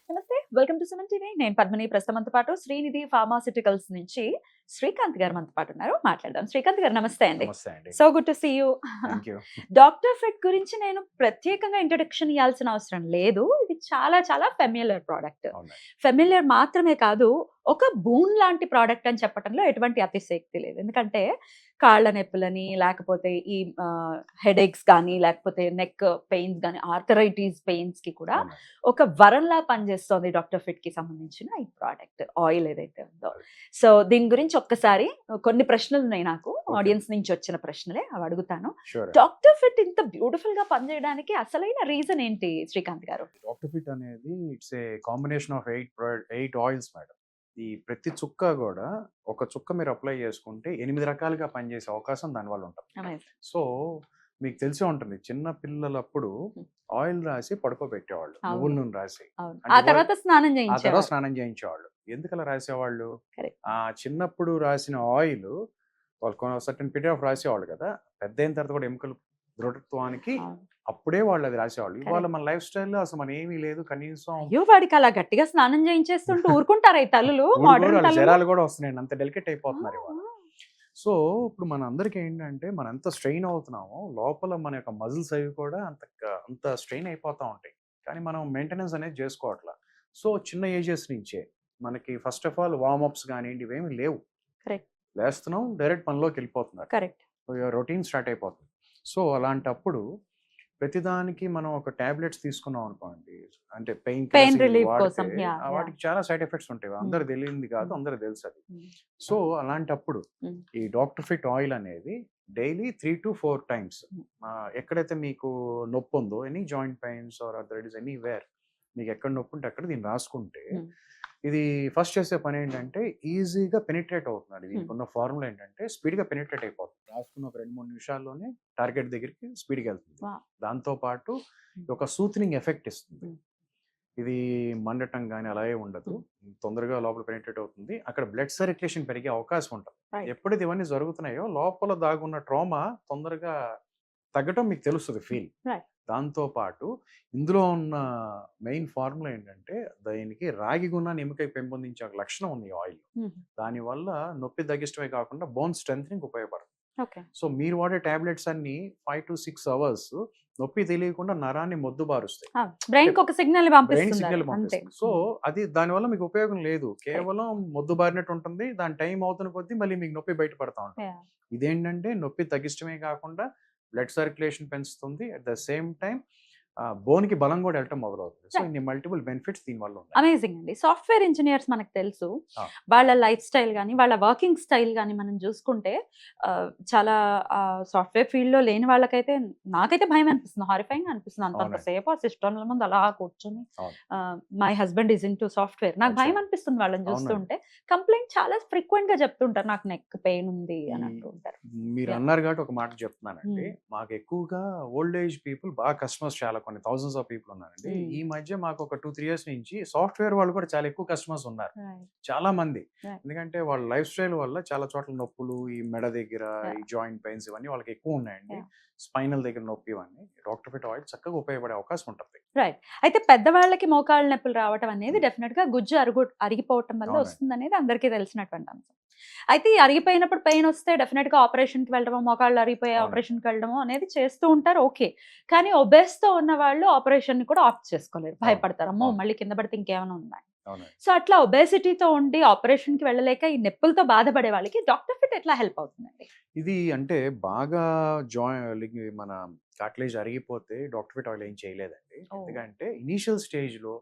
నమస్తే. Welcome to Suman TV. నేను పద్మిని. ప్రస్తుతం మనతో పాటు శ్రీనిధి ఫార్మాస్యూటికల్స్ నుంచి శ్రీకాంత్ గారు మనతో పాటు ఉన్నారు. మాట్లాడదాం. శ్రీకాంత్ గారు నమస్తే అండి. నమస్తే అండి. So good to see you. Thank you. Doctor fit గురించి నేను ప్రత్యేకంగా ఇంట్రడక్షన్ ఇవ్వాల్సిన అవసరం లేదు. ఇది చాలా చాలా ఫెమిలియర్ ప్రోడక్ట్. అవునండి. ఫెమిలియర్ మాత్రమే కాదు, ఒక బూన్ లాంటి ప్రోడక్ట్ అని చెప్పడంలో ఎటువంటి అతిశయోక్తి లేదు. ఎందుకంటే కాళ్ళ నొప్పులని, లేకపోతే ఈ హెడేక్స్ కానీ, లేకపోతే నెక్ పెయిన్స్ కానీ, ఆర్థరైటిస్ పెయిన్స్ కి కూడా అవునండి. ఒక వరంలా పనిచేస్తోంది డాక్టర్ ఫిట్ కి సంబంధించిన ఈ ప్రోడక్ట్ ఆయిల్ ఏదైతే ఉందో. సో దీని గురించి ఒక్కసారి కొన్ని ప్రశ్నలు ఉన్నాయి నాకు, ఆడియన్స్ నుంచి వచ్చిన ప్రశ్నలే అవి అడుగుతాను. షూర్. డాక్టర్ ఫిట్ ఇంత బ్యూటిఫుల్ గా పనిచేయడానికి అసలైన రీజన్ ఏంటి శ్రీకాంత్ గారు? డాక్టర్ ఫిట్ అనేది it's a combination of 8 oils madam. ఈ ప్రతి చుక్క గూడా ఒక చుక్క మీరు అప్లై చేసుకుంటే 8 రకాలుగా పనిచేసే అవకాశం దానివల్ల ఉంటుంది. Amazing. సో మీకు తెలిసే ఉంటుంది, చిన్న పిల్లలప్పుడు ఆయిల్ రాసి పడుకోబెట్టేవాళ్ళు, అవును. నువ్వుల నూనె రాసి. అవును. అంటే ఆ తర్వాత స్నానం ఆ తర్వాత చేయించేవారు. స్నానం చేయించేవాళ్ళు. ఎందుకలా రాసేవాళ్ళు? Correct. ఆ చిన్నప్పుడు రాసిన ఆయిల్ వాళ్ళు సర్టెన్ పీరియడ్ ఆఫ్ రాసేవాళ్ళు కదా, పెద్ద అయిన తర్వాత కూడా ఎముకలు దృఢత్వానికి అవును. అప్పుడే వాళ్ళు అది రాసేవాళ్ళు. ఇవాళ Correct. మన లైఫ్ స్టైల్లో అసలు మన ఏమీ లేదు. కనీసం అయ్యో, వాడికి అలా గట్టిగా స్నానం చేయించేస్తుంటూ ఊరుకుంటారా ఈ తల్లులు? ఊరు మోడర్న్ వాళ్ళ తల్లులు. జరాలు కూడా వస్తున్నాయండి, అంత డెలికేట్ అయిపోతున్నారు ఇవాళ. సో ఇప్పుడు మన అందరికీ ఏంటంటే, మనం ఎంత స్ట్రెయిన్ అవుతున్నామో లోపల మన యొక్క మజిల్స్ అవి కూడా అంత స్ట్రెయిన్ అయిపోతూ ఉంటాయి. కానీ మనం మెయింటెనెన్స్ అనేది చేసుకోవట్లా. సో చిన్న ఏజెస్ నుంచే మనకి ఫస్ట్ ఆఫ్ ఆల్ వార్మప్స్ కానివ్వండి, ఇవేమి లేవు. కరెక్ట్. లేస్తున్నాం, డైరెక్ట్ పనిలోకి వెళ్ళిపోతున్నారు, కరెక్ట్. రొటీన్ స్టార్ట్ అయిపోతుంది. సో అలాంటప్పుడు ప్రతిదానికి మనం ఒక టాబ్లెట్స్ తీసుకున్నాం అనుకోండి, అంటే పెయిన్ రిలీఫ్ కోసం. వాటికి చాలా సైడ్ ఎఫెక్ట్స్ ఉంటాయి. అందరు తెలియంది కాదు, అందరు తెలుసు అది. సో అలాంటప్పుడు ఈ డాక్టర్ ఫిట్ ఆయిల్ అనేది డైలీ 3 to 4 times ఎక్కడైతే మీకు నొప్పి ఉందో, any joint pains or arthritis anywhere, మీకు ఎక్కడ నొప్పి ఉంటే అక్కడ దీన్ని రాసుకుంటే, ఇది ఫస్ట్ చేసే పని ఏంటంటే ఈజీగా పెనిట్రేట్ అవుతుంది. దీనికి ఉన్న ఫార్ములా ఏంటంటే స్పీడ్గా పెనిట్రేట్ అయిపోతుంది. రాసుకున్న ఒక 2-3 నిమిషాల్లోనే టార్గెట్ దగ్గరికి స్పీడ్గా వెళ్తుంది. దాంతో పాటు ఒక సూత్నింగ్ ఎఫెక్ట్ ఇస్తుంది. ఇది మండటం కానీ అలాగే ఉండదు, తొందరగా లోపల పెనిట్రేట్ అవుతుంది. అక్కడ బ్లడ్ సర్క్యులేషన్ పెరిగే అవకాశం ఉంటుంది. ఎప్పుడైతే ఇవన్నీ జరుగుతున్నాయో లోపల దాగున్న ట్రామా తొందరగా తగ్గటం మీకు తెలుస్తుంది, ఫీల్. దాంతో పాటు ఇందులో ఉన్న మెయిన్ ఫార్ములా ఏంటంటే, దీనికి రాగి గుణాన్ని ఎముకకి పెంపొందించే ఒక లక్షణం ఉంది ఈ ఆయిల్. దానివల్ల నొప్పి తగ్గించడమే కాకుండా బోన్ స్ట్రెంథనింగ్ ఉపయోగపడుతుంది. సో మీరు వాడే టాబ్లెట్స్ అన్ని 5 to 6 hours నొప్పి తెలియకుండా నరాన్ని మొద్దుబారుస్తాయి, బ్రెయిన్ కి ఒక సిగ్నల్ బ్రెయిన్ సిగ్నల్ పంపిస్తుంది. సో అది దానివల్ల మీకు ఉపయోగం లేదు, కేవలం మొద్దుబారినట్టు ఉంటుంది. దాని టైం అవుతున్న కొద్దీ మళ్ళీ మీకు నొప్పి బయటపడతా ఉంటుంది. ఇదేంటంటే నొప్పి తగ్గించడమే కాకుండా బ్లడ్ సర్క్యులేషన్ పెంచుతుంది, అట్ ద సేమ్ టైం బోన్కి బలం కూడా వెళ్ళటం మొదలవుతుంది. సో ఇన్ని మల్టిపుల్ బెనిఫిట్స్ దీనివల్ల ఉన్నాయి. అమేజింగ్ అండి. సాఫ్ట్వేర్ ఇంజనీర్స్ మనకు తెలుసు, వాళ్ళ లైఫ్ స్టైల్ కానీ, వాళ్ళ వర్కింగ్ స్టైల్ కానీ మనం చూసుకుంటే చాలా సాఫ్ట్వేర్ ఫీల్డ్ లో లేని వాళ్ళకైతే, నాకైతే భయం అనిపిస్తుంది, హారిఫైంగ్ అనిపిస్తుంది. అంతసేపు ఆ సిస్టమ్ల ముందు అలా కూర్చొని, my husband is in to software, నాకు భయం అనిపిస్తుంది వాళ్ళని చూస్తుంటే. కంప్లైంట్ చాలా ఫ్రీక్వెంట్ గా చెప్తుంటారు, నాకు నెక్ పెయిన్ ఉంది అని అంటుంటారు. మీరు అన్నారు కాబట్టి ఒక మాట చెప్తున్నానండి. మాకు ఎక్కువగా ఓల్డ్ ఏజ్ పీపుల్ బాగా కస్టమర్స్, చాలా కొన్ని థౌసండ్స్ ఆఫ్ పీపుల్ ఉన్నారండి. ఈ మధ్య మాకు ఒక 2-3 years నుంచి సాఫ్ట్వేర్ వాళ్ళు కూడా చాలా ఎక్కువ కస్టమర్స్ ఉన్నారు, చాలా మంది. ఎందుకంటే వాళ్ళ లైఫ్ స్టైల్ వల్ల చాలా చోట్ల నొప్పులు, ఈ మెడ దగ్గర ఈ జాయింట్ పెయిన్స్ ఇవన్నీ వాళ్ళకి ఎక్కువ ఉన్నాయండి. స్పైనల్ దగ్గర నొప్పి, ఇవన్నీ డాక్టర్ ఫిట్ ఆయిల్ చక్కగా ఉపయోగపడే అవకాశం ఉంటుంది. రైట్. అయితే పెద్దవాళ్ళకి మోకాళ్ళ నొప్పులు రావటం అనేది డెఫినెట్ గా గుజ్జు అరిగిపోవటం వల్ల వస్తుంది అనేది అందరికీ తెలిసినటువంటి అంశం. అయితే ఈ అరిగిపోయినప్పుడు పెయిన్ వస్తే డెఫినెట్ గా ఆపరేషన్ కి వెళ్ళడమో, మోకాళ్ళు అరిగిపోయే ఆపరేషన్ కి వెళ్ళడమో అనేది చేస్తూ ఉంటారు, ఓకే. కానీ ఒబేస్ తో ఉన్న వాళ్ళు ఆపరేషన్ ని కూడా ఆప్ట్ చేసుకోలేరు, భయపడతారు, అమ్మో మళ్ళీ కింద పడితే ఇంకేమైనా ఉందా. సో అట్లా ఒబేసిటీతో ఉండి ఆపరేషన్ కి వెళ్ళలేక ఈ నొప్పులతో బాధపడే వాళ్ళకి డాక్టర్ ఫిట్ ఎట్లా హెల్ప్ అవుతుందండి? ఇది అంటే బాగా మన కార్టిలేజ్ అరిగిపోతే డాక్టర్ ఫిట్ ఆయిల్ ఏం చేయలేదండి. ఎందుకంటే ఇనీషియల్ స్టేజ్ లో,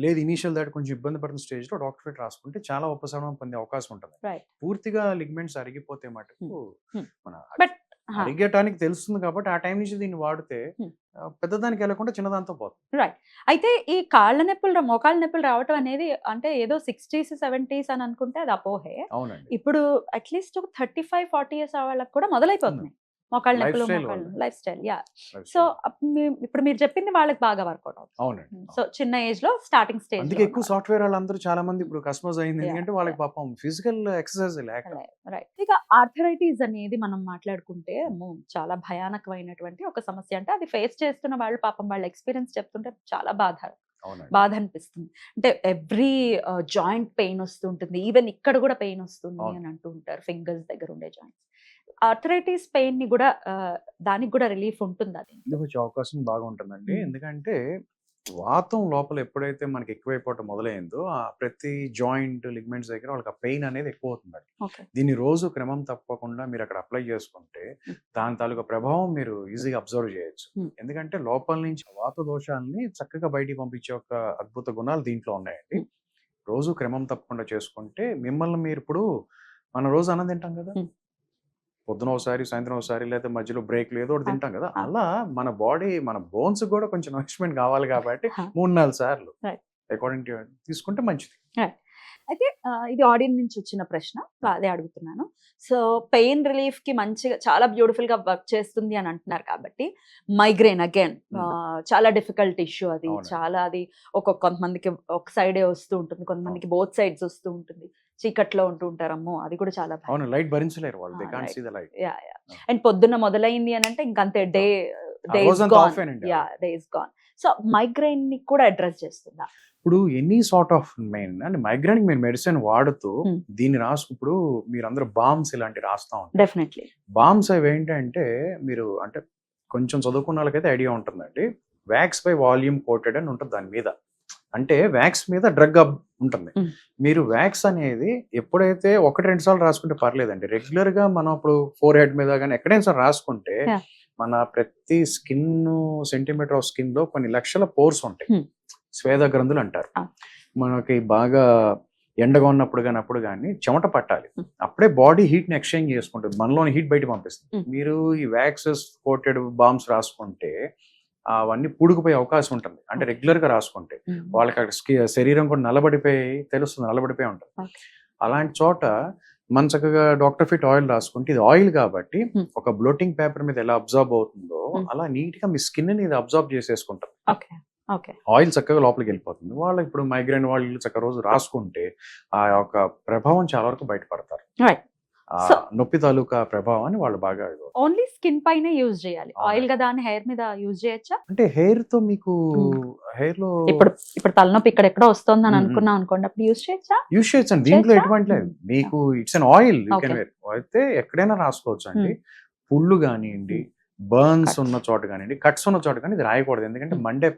లేదు ఇనీషియల్ దాటి కొంచెం ఇబ్బంది పడుతున్న స్టేజ్ లో డాక్టర్ ఫిట్ రాసుకుంటే చాలా ఉపశమనం పొందే అవకాశం ఉంటుంది. పూర్తిగా లిగ్మెంట్స్ అరిగిపోతే మటుకు మన అరిగేటానికి తెలుస్తుంది కాబట్టి ఆ టైం నుంచి దీన్ని వాడితే పెద్దదానికి వెళ్ళకుండా చిన్నదాంతో పోతుంది. రైట్. అయితే ఈ కాళ్ళ నొప్పులు, మోకాళ్ళ నొప్పులు రావటం అనేది అంటే ఏదో 60s 70s అని అనుకుంటే అది అపోహే. అవునండి. ఇప్పుడు అట్లీస్ట్ ఒక 35-40 years వాళ్ళకి కూడా మొదలైపోతున్నాయి మోకాళ్ళ నొప్పులు, లైఫ్ స్టైల్. సో ఇప్పుడు మీరు చెప్పింది వాళ్ళకి బాగా వర్కౌట్ అవుతుంది. అవునండి. సో చిన్న ఏజ్ లో స్టార్టింగ్ స్టేజ్, అందుకే ఎక్కువ సాఫ్ట్వేర్ వాళ్ళందరూ చాలా మంది ఇప్పుడు కస్టమర్స్ అయింది, ఎందుకంటే వాళ్ళకి పాపం ఫిజికల్ ఎక్సర్సైజ్ లేక. రైట్. ఇక ఆర్థరైటిస్ అనేది మనం మాట్లాడుకుంటే చాలా భయానకమైనటువంటి ఒక సమస్య. అంటే అది ఫేస్ చేస్తున్న వాళ్ళు పాపం వాళ్ళ ఎక్స్పీరియన్స్ చెప్తుంటే చాలా బాధ అవునండి. బాధ అనిపిస్తుంది. అంటే ఎవ్రీ జాయింట్ పెయిన్ వస్తుంటుంది, ఈవెన్ ఇక్కడ కూడా పెయిన్ వస్తుంది అవును. అని అంటూ ఉంటారు, ఫింగర్స్ దగ్గర ఉండే జాయింట్స్. ఆర్థరైటిస్ పెయిన్ ని కూడా దానికి కూడా రిలీఫ్ ఉంటుందా దీంట్లో? ఇది వచ్చే అవకాశం బాగా ఉంటుందండి. మ్మ్. ఎందుకంటే వాతం లోపల ఎప్పుడైతే మనకి ఎక్కువైపోవటం మొదలైందో ఆ ప్రతి జాయింట్ లిగ్మెంట్స్ దగ్గర వాళ్ళకి ఆ పెయిన్ అనేది ఎక్కువ అవుతుందండి. ఓకే. దీన్ని రోజు క్రమం తప్పకుండా మీరు అక్కడ అప్లై చేసుకుంటే మ్మ్. దాని తాలూకా ప్రభావం మీరు ఈజీగా అబ్జర్వ్ చేయొచ్చు. మ్మ్. ఎందుకంటే లోపల నుంచి వాత దోషాలని చక్కగా బయటికి పంపించే ఒక అద్భుత గుణాలు దీంట్లో ఉన్నాయండి. మ్మ్. రోజు క్రమం తప్పకుండా చేసుకుంటే మిమ్మల్ని మీరు ఇప్పుడు మనం రోజు అన్నం తింటాం కదా, మ్మ్. పొద్దున ఒకసారి సాయంత్రం ఒకసారి లేదా మధ్యలో బ్రేక్ ఏదో ఒకటి తింటాం కదా, ఆ. అలా మన బాడీ మన బోన్స్ కూడా కొంచెం నరిష్మెంట్ కావాలి కాబట్టి ఆ. 3-4 సార్లు Right. అకార్డింగ్ టు తీసుకుంటే మంచిది. అయితే ఇది ఆడియన్స్ నుంచి వచ్చిన ప్రశ్న, అదే అడుగుతున్నాను. సో పెయిన్ రిలీఫ్ కి మంచిగా చాలా బ్యూటిఫుల్ గా వర్క్ చేస్తుంది అని అంటున్నారు కాబట్టి, మైగ్రేన్ అగైన్ చాలా డిఫికల్ట్ ఇష్యూ అది. అవునండి. చాలా అది కొంతమందికి ఒక సైడే వస్తూ ఉంటుంది, కొంతమందికి బోత్ సైడ్స్ వస్తూ ఉంటుంది, చీకట్లో ఉంటూ ఉంటారమ్మో అది కూడా చాలా భయం. అవును, లైట్ భరించలేరు వాళ్ళు, they Ah, can't right. See the light. Yeah yeah. And పొద్దున్న మొదలైంది అని అంటే ఇంకంతే, డే ఆ ఇస్ రోజంతా గాన్. off ఏనండి yeah, day is gone. So migraine ని కూడా అడ్రస్ చేస్తుందా? ఇప్పుడు ఎనీ సార్ట్ ఆఫ్ మెయిన్ అంటే మైగ్రేన్ మీరు మెడిసిన్ వాడుతూ Hmm. దీన్ని ఇప్పుడు మీరు అందరూ బామ్స్ ఇలాంటివి రాస్తా ఉంటారు. డెఫినెట్లీ. బామ్స్ అవి ఏంటంటే మీరు అంటే కొంచెం చదువుకున్న వాళ్ళకైతే ఐడియా ఉంటుందండి. వ్యాక్స్ బై వాల్యూమ్ కోటెడ్ అని ఉంటుంది దాని మీద. అంటే వ్యాక్స్ మీద డ్రగ్ ఉంటుంది. Mm. మీరు వ్యాక్స్ అనేది ఎప్పుడైతే 1-2 సార్లు రాసుకుంటే పర్లేదండి. రెగ్యులర్ గా మనం ఇప్పుడు ఫోర్ హెడ్ మీద కానీ ఎక్కడైనా సరే రాసుకుంటే Yeah. మన ప్రతి స్కిన్ సెంటీమీటర్ ఆఫ్ స్కిన్ లో కొన్ని లక్షల పోర్స్ ఉంటాయి. Hmm. స్వేద గ్రంథులు అంటారు. Ah. మనకి బాగా ఎండగా ఉన్నప్పుడు కానీ అప్పుడు కానీ చెమట పట్టాలి. Hmm. అప్పుడే బాడీ హీట్ ని ఎక్స్చేంజ్ చేసుకుంటుంది, మనలోని హీట్ బయట పంపిస్తుంది. Hmm. మీరు ఈ వ్యాక్సెస్ కోటెడ్ బాంబ్స్ రాసుకుంటే అవన్నీ పూడుకుపోయే అవకాశం ఉంటుంది. అంటే రెగ్యులర్ గా రాసుకుంటే వాళ్ళకి అక్కడ శరీరం కూడా నల్లబడిపోయి తెలుస్తుంది, నల్లబడిపోయి ఉంటుంది. Okay. అలాంటి చోట మన చక్కగా డాక్టర్ ఫిట్ ఆయిల్ రాసుకుంటే, ఇది ఆయిల్ కాబట్టి Hmm. ఒక బ్లోటింగ్ పేపర్ మీద ఎలా అబ్జార్బ్ అవుతుందో Hmm. అలా నీట్ గా మీ స్కిన్ ని ఇది అబ్జార్బ్ చేసేసుకుంటుంది. Okay okay. ఆయిల్ చక్కగా లోపలికి వెళ్ళిపోతుంది. వాళ్ళు ఇప్పుడు మైగ్రేన్ వాళ్ళు చక్కగా రోజు రాసుకుంటే ఆ యొక్క ప్రభావం చాలా వరకు బయటపడతారు. Right. ఆ So- నొప్పి తాలూకా ప్రభావాన్ని వాళ్ళు బాగా ఓన్లీ స్కిన్ పైన యూజ్ చేయాలి, అవునండి. ఆయిల్ కదా అని హెయిర్ మీద యూజ్ చేయొచ్చా? అంటే హెయిర్ తో మీకు హెయిర్ లో ఇప్పుడు తలనొప్పి ఇక్కడ ఎక్కడో వస్తుంది అని Mm-mm. అనుకున్నాం అనుకోండి, అప్పుడు యూజ్ చేయొచ్చా? యూజ్ చేయొచ్చు అండి. దీంట్లో చేయొచ్చా? ఎటువంటి లేదు. Mm. మీకు it's an oil you can Okay. Where. అయితే ఎక్కడైనా రాసుకోవచ్చు అండి. పుళ్ళు కానివ్వండి, బర్న్స్ Cuts. ఉన్న చోట కానివ్వండి, కట్స్ ఉన్న చోట కానీ ఇది రాయకూడదు. ఎందుకంటే మండే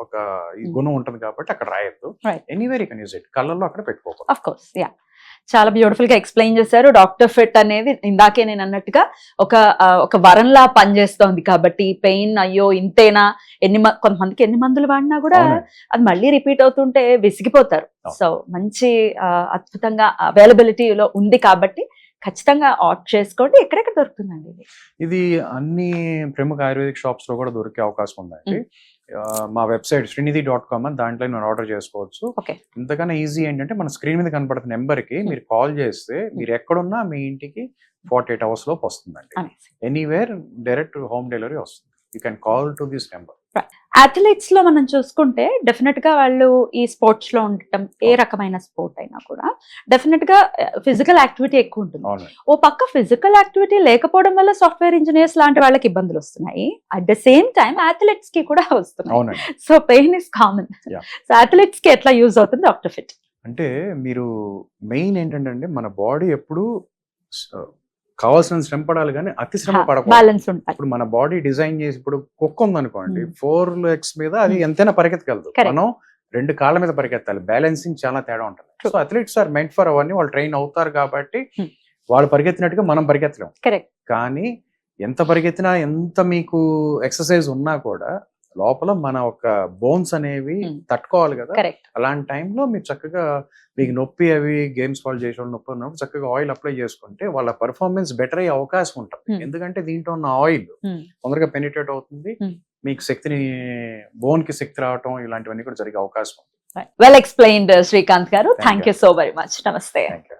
ఒక ఈ గుణం ఉంటుంది కాబట్టి అక్కడ రాయొద్దు. Right. Anywhere you can use it. కళ్ళల్లో అక్కడ పెట్టుకోకూడదు. Of course, yeah. చాలా బ్యూటిఫుల్ గా ఎక్స్ప్లెయిన్ చేశారు. డాక్టర్ ఫిట్ అనేది ఇందాకే నేను అన్నట్టుగా ఒక వరంలా పనిచేస్తోంది కాబట్టి పెయిన్ అయ్యో ఇంతేనా, కొంతమందికి ఎన్ని మందులు వాడినా కూడా అవునండి. అది మళ్ళీ రిపీట్ అవుతుంటే విసిగిపోతారు. అవును. సో మంచి అద్భుతంగా అవైలబిలిటీలో ఉంది కాబట్టి ఖచ్చితంగా ఆర్డర్ చేసుకోండి. ఎక్కడెక్కడ దొరుకుతుందండి ఇది? ఇది అన్ని ప్రముఖ ఆయుర్వేదిక్ షాప్స్ లో కూడా దొరికే అవకాశం ఉందండి. మా వెబ్సైట్ srinidhi.com అని దాంట్లో నేను ఆర్డర్ చేసుకోవచ్చు. Okay. ఇంతకన్నా ఈజీ ఏంటంటే మన స్క్రీన్ మీద కనపడుతున్న నెంబర్ కి మీరు కాల్ చేస్తే మీరు ఎక్కడున్నా మీ ఇంటికి 48 hours లోపు వస్తుందండి. Amazing. Anywhere direct home delivery వస్తుంది. You can call to this number. Athletes లో మనం చూసుకుంటే డెఫినెట్ గా వాళ్ళు ఈ స్పోర్ట్స్ లో ఉండటం, ఏ రకమైన స్పోర్ట్ అయినా కూడా డెఫినెట్ గా ఫిజికల్ యాక్టివిటీ ఎక్కువ ఉంటుంది. అవునండి. ఓ పక్క ఫిజికల్ యాక్టివిటీ లేకపోవడం వల్ల సాఫ్ట్వేర్ ఇంజనీర్స్ లాంటి వాళ్ళకి ఇబ్బందులు వస్తున్నాయి, at the same time athletes కి కూడా వస్తున్నాయి. అవునండి. So pain is common. Yeah. So athletes కి ఎట్లా యూజ్ అవుతుంది డాక్టర్ ఫిట్? అంటే మీరు మెయిన్ ఏంటంటే అండి, మన బాడీ ఎప్పుడు కావాల్సిన శ్రమ పడాలి కానీ అతి శ్రమ పడకూడదు. బ్యాలెన్స్ ఉంటాయి. ఇప్పుడు మన బాడీ డిజైన్ చేసి ఇప్పుడు కుక్క ఉందనుకోండి, 4 legs మీద అది Hmm. ఎంతైనా పరిగెత్తగలదు. Correct. మనం 2 కాళ్ళ మీద పరిగెత్తాలి. బ్యాలెన్సింగ్ చాలా తేడా ఉంటుంది. True. So athletes are meant for అవన్నీ. వాళ్ళు ట్రైన్ అవుతారు కాబట్టి Hmm. వాళ్ళు పరిగెత్తినట్టుగా మనం పరిగెత్తలేం. కరెక్ట్. కానీ ఎంత పరిగెత్తినా, ఎంత మీకు ఎక్సర్సైజ్ ఉన్నా కూడా లోపల మన ఒక బోన్స్ అనేవి Hmm. తట్టుకోవాలి కదా. కరెక్ట్. అలాంటి టైంలో మీరు చక్కగా మీకు నొప్పి అవి గేమ్స్ వాళ్ళు చేసే వాళ్ళు నొప్పి ఉన్నప్పుడు చక్కగా ఆయిల్ అప్లై చేసుకుంటే వాళ్ళ పర్ఫార్మెన్స్ బెటర్ అయ్యే అవకాశం ఉంటుంది. Hmm. ఎందుకంటే దీంట్లో ఉన్న ఆయిల్ తొందరగా పెనిట్రేట్ అవుతుంది. Hmm. మీకు శక్తిని, బోన్ కి శక్తి రావటం ఇలాంటివన్నీ కూడా జరిగే అవకాశం ఉంది. Well explained Srikanth garu. Thank thank you. You so very much. నమస్తే. Thank you.